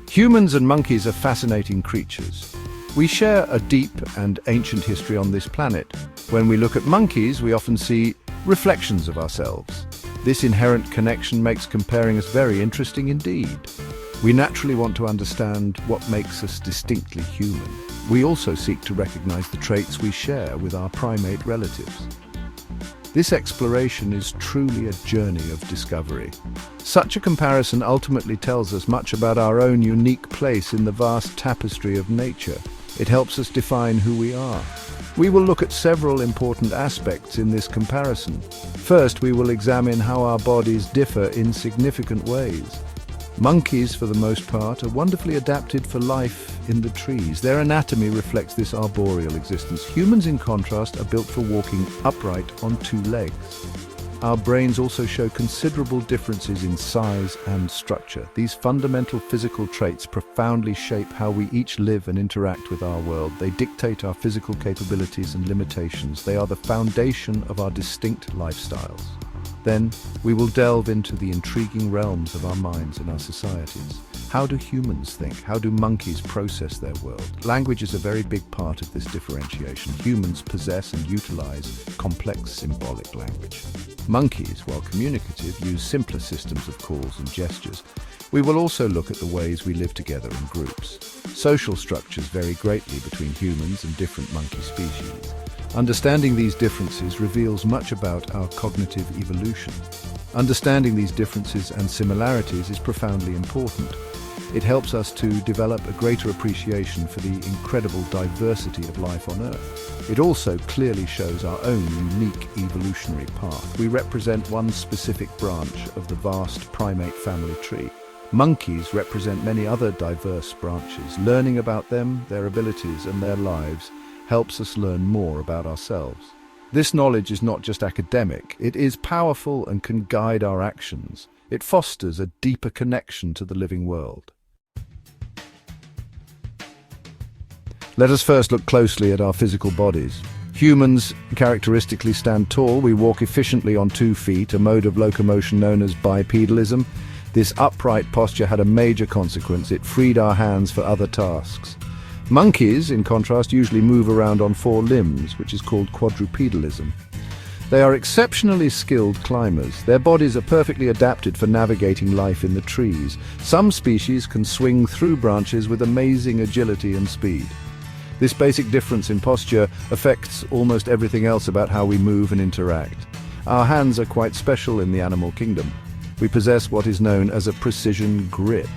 Humans and monkeys are fascinating creatures. We share a deep and ancient history on this planet. When we look at monkeys, we often see reflections of ourselves. This inherent connection makes comparing us very interesting indeed. We naturally want to understand what makes us distinctly human. We also seek to recognize the traits we share with our primate relatives. This exploration is truly a journey of discovery. Such a comparison ultimately tells us much about our own unique place in the vast tapestry of nature. It helps us define who we are. We will look at several important aspects in this comparison. First, we will examine how our bodies differ in significant ways. Monkeys, for the most part, are wonderfully adapted for life in the trees. Their anatomy reflects this arboreal existence. Humans, in contrast, are built for walking upright on two legs. Our brains also show considerable differences in size and structure. These fundamental physical traits profoundly shape how we each live and interact with our world. They dictate our physical capabilities and limitations. They are the foundation of our distinct lifestyles. Then, we will delve into the intriguing realms of our minds and our societies. How do humans think? How do monkeys process their world? Language is a very big part of this differentiation. Humans possess and utilize complex symbolic language. Monkeys, while communicative, use simpler systems of calls and gestures. We will also look at the ways we live together in groups. Social structures vary greatly between humans and different monkey species. Understanding these differences reveals much about our cognitive evolution. Understanding these differences and similarities is profoundly important. It helps us to develop a greater appreciation for the incredible diversity of life on Earth. It also clearly shows our own unique evolutionary path. We represent one specific branch of the vast primate family tree. Monkeys represent many other diverse branches. Learning about them, their abilities, and their lives helps us learn more about ourselves. This knowledge is not just academic, it is powerful and can guide our actions. It fosters a deeper connection to the living world. Let us first look closely at our physical bodies. Humans characteristically stand tall. We walk efficiently on 2 feet, a mode of locomotion known as bipedalism. This upright posture had a major consequence. It freed our hands for other tasks. Monkeys, in contrast, usually move around on 4 limbs, which is called quadrupedalism. They are exceptionally skilled climbers. Their bodies are perfectly adapted for navigating life in the trees. Some species can swing through branches with amazing agility and speed. This basic difference in posture affects almost everything else about how we move and interact. Our hands are quite special in the animal kingdom. We possess what is known as a precision grip.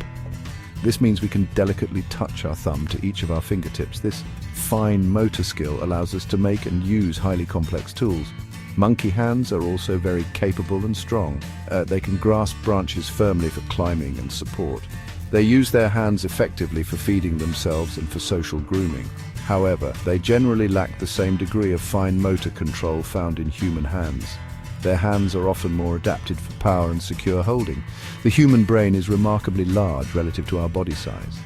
This means we can delicately touch our thumb to each of our fingertips. This fine motor skill allows us to make and use highly complex tools. Monkey hands are also very capable and strong. They can grasp branches firmly for climbing and support. They use their hands effectively for feeding themselves and for social grooming. However, they generally lack the same degree of fine motor control found in human hands. Their hands are often more adapted for power and secure holding. The human brain is remarkably large relative to our body size.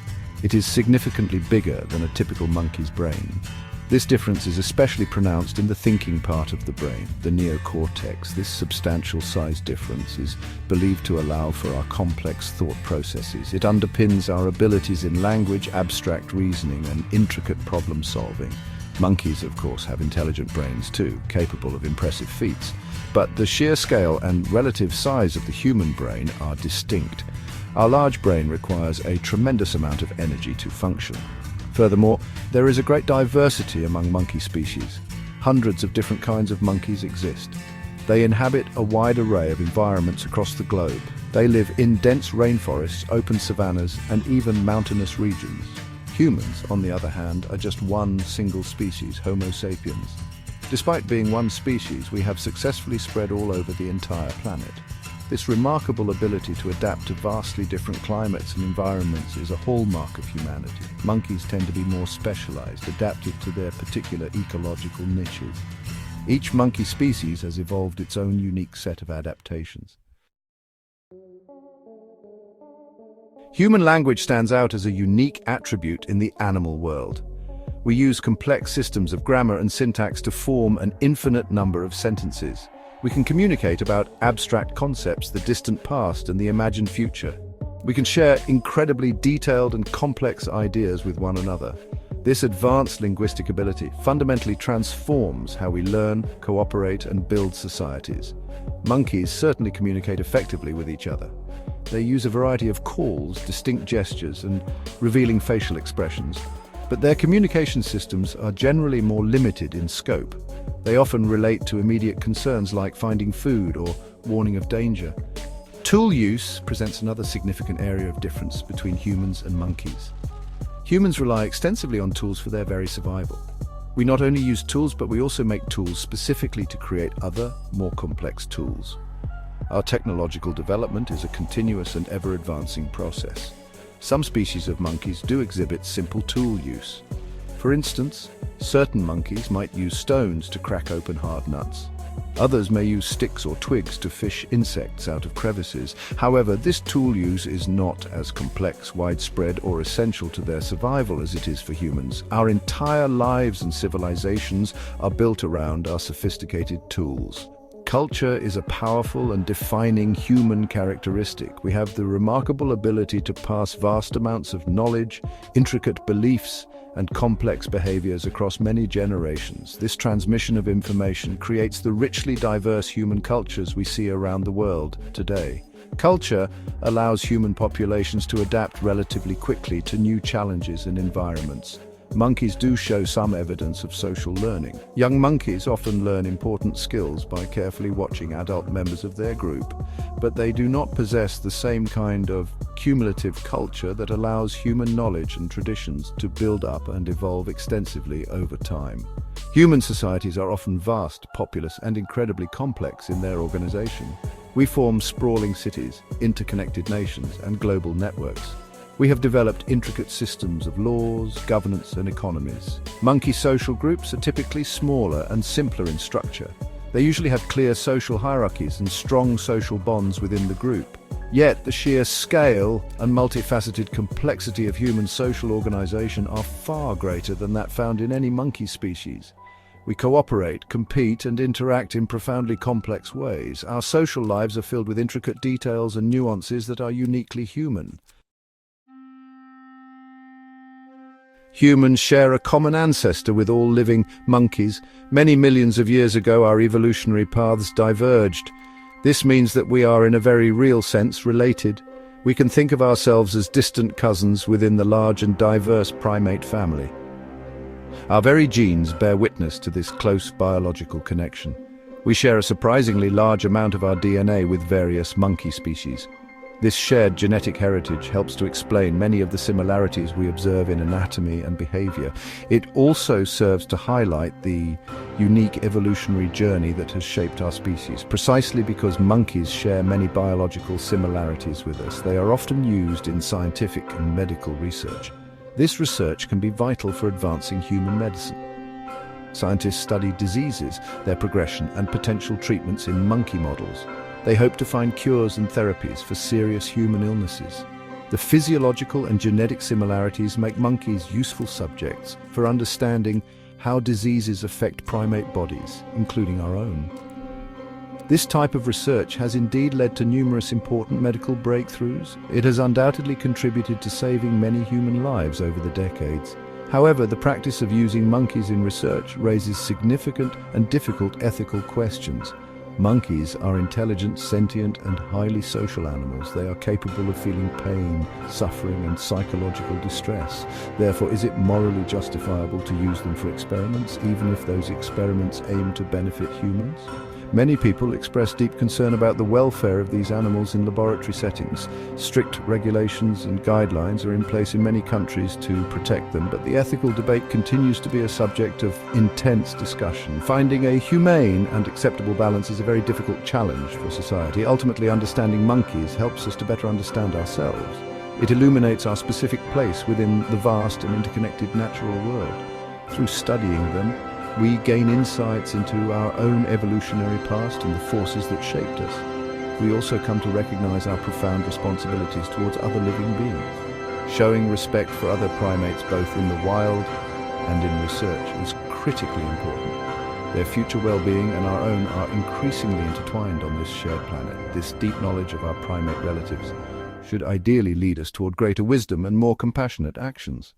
It is significantly bigger than a typical monkey's brain. This difference is especially pronounced in the thinking part of the brain, the neocortex. This substantial size difference is believed to allow for our complex thought processes. It underpins our abilities in language, abstract reasoning, and intricate problem solving. Monkeys, of course, have intelligent brains too, capable of impressive feats. But the sheer scale and relative size of the human brain are distinct. Our large brain requires a tremendous amount of energy to function. Furthermore, there is a great diversity among monkey species. Hundreds of different kinds of monkeys exist. They inhabit a wide array of environments across the globe. They live in dense rainforests, open savannas, and even mountainous regions. Humans, on the other hand, are just one single species, Homo sapiens. Despite being one species, we have successfully spread all over the entire planet. This remarkable ability to adapt to vastly different climates and environments is a hallmark of humanity. Monkeys tend to be more specialized, adapted to their particular ecological niches. Each monkey species has evolved its own unique set of adaptations. Human language stands out as a unique attribute in the animal world. We use complex systems of grammar and syntax to form an infinite number of sentences. We can communicate about abstract concepts, the distant past and the imagined future. We can share incredibly detailed and complex ideas with one another. This advanced linguistic ability fundamentally transforms how we learn, cooperate, and build societies. Monkeys certainly communicate effectively with each other. They use a variety of calls, distinct gestures, and revealing facial expressions. But their communication systems are generally more limited in scope. They often relate to immediate concerns like finding food or warning of danger. Tool use presents another significant area of difference between humans and monkeys. Humans rely extensively on tools for their very survival. We not only use tools, but we also make tools specifically to create other, more complex tools. Our technological development is a continuous and ever-advancing process. Some species of monkeys do exhibit simple tool use. For instance, certain monkeys might use stones to crack open hard nuts. Others may use sticks or twigs to fish insects out of crevices. However, this tool use is not as complex, widespread, or essential to their survival as it is for humans. Our entire lives and civilizations are built around our sophisticated tools. Culture is a powerful and defining human characteristic. We have the remarkable ability to pass vast amounts of knowledge, intricate beliefs, and complex behaviors across many generations. This transmission of information creates the richly diverse human cultures we see around the world today. Culture allows human populations to adapt relatively quickly to new challenges and environments. Monkeys do show some evidence of social learning. Young monkeys often learn important skills by carefully watching adult members of their group, but they do not possess the same kind of cumulative culture that allows human knowledge and traditions to build up and evolve extensively over time. Human societies are often vast, populous, and incredibly complex in their organization. We form sprawling cities, interconnected nations, and global networks. We have developed intricate systems of laws, governance, and economies. Monkey social groups are typically smaller and simpler in structure. They usually have clear social hierarchies and strong social bonds within the group. Yet, the sheer scale and multifaceted complexity of human social organization are far greater than that found in any monkey species. We cooperate, compete, and interact in profoundly complex ways. Our social lives are filled with intricate details and nuances that are uniquely human. Humans share a common ancestor with all living monkeys. Many millions of years ago, our evolutionary paths diverged. This means that we are, in a very real sense, related. We can think of ourselves as distant cousins within the large and diverse primate family. Our very genes bear witness to this close biological connection. We share a surprisingly large amount of our DNA with various monkey species. This shared genetic heritage helps to explain many of the similarities we observe in anatomy and behavior. It also serves to highlight the unique evolutionary journey that has shaped our species. Precisely because monkeys share many biological similarities with us, they are often used in scientific and medical research. This research can be vital for advancing human medicine. Scientists study diseases, their progression, and potential treatments in monkey models. They hope to find cures and therapies for serious human illnesses. The physiological and genetic similarities make monkeys useful subjects for understanding how diseases affect primate bodies, including our own. This type of research has indeed led to numerous important medical breakthroughs. It has undoubtedly contributed to saving many human lives over the decades. However, the practice of using monkeys in research raises significant and difficult ethical questions. Monkeys are intelligent, sentient, and highly social animals. They are capable of feeling pain, suffering, and psychological distress. Therefore, is it morally justifiable to use them for experiments, even if those experiments aim to benefit humans? Many people express deep concern about the welfare of these animals in laboratory settings. Strict regulations and guidelines are in place in many countries to protect them, but the ethical debate continues to be a subject of intense discussion. Finding a humane and acceptable balance is a very difficult challenge for society. Ultimately, understanding monkeys helps us to better understand ourselves. It illuminates our specific place within the vast and interconnected natural world. Through studying them, we gain insights into our own evolutionary past and the forces that shaped us. We also come to recognize our profound responsibilities towards other living beings. Showing respect for other primates both in the wild and in research is critically important. Their future well-being and our own are increasingly intertwined on this shared planet. This deep knowledge of our primate relatives should ideally lead us toward greater wisdom and more compassionate actions.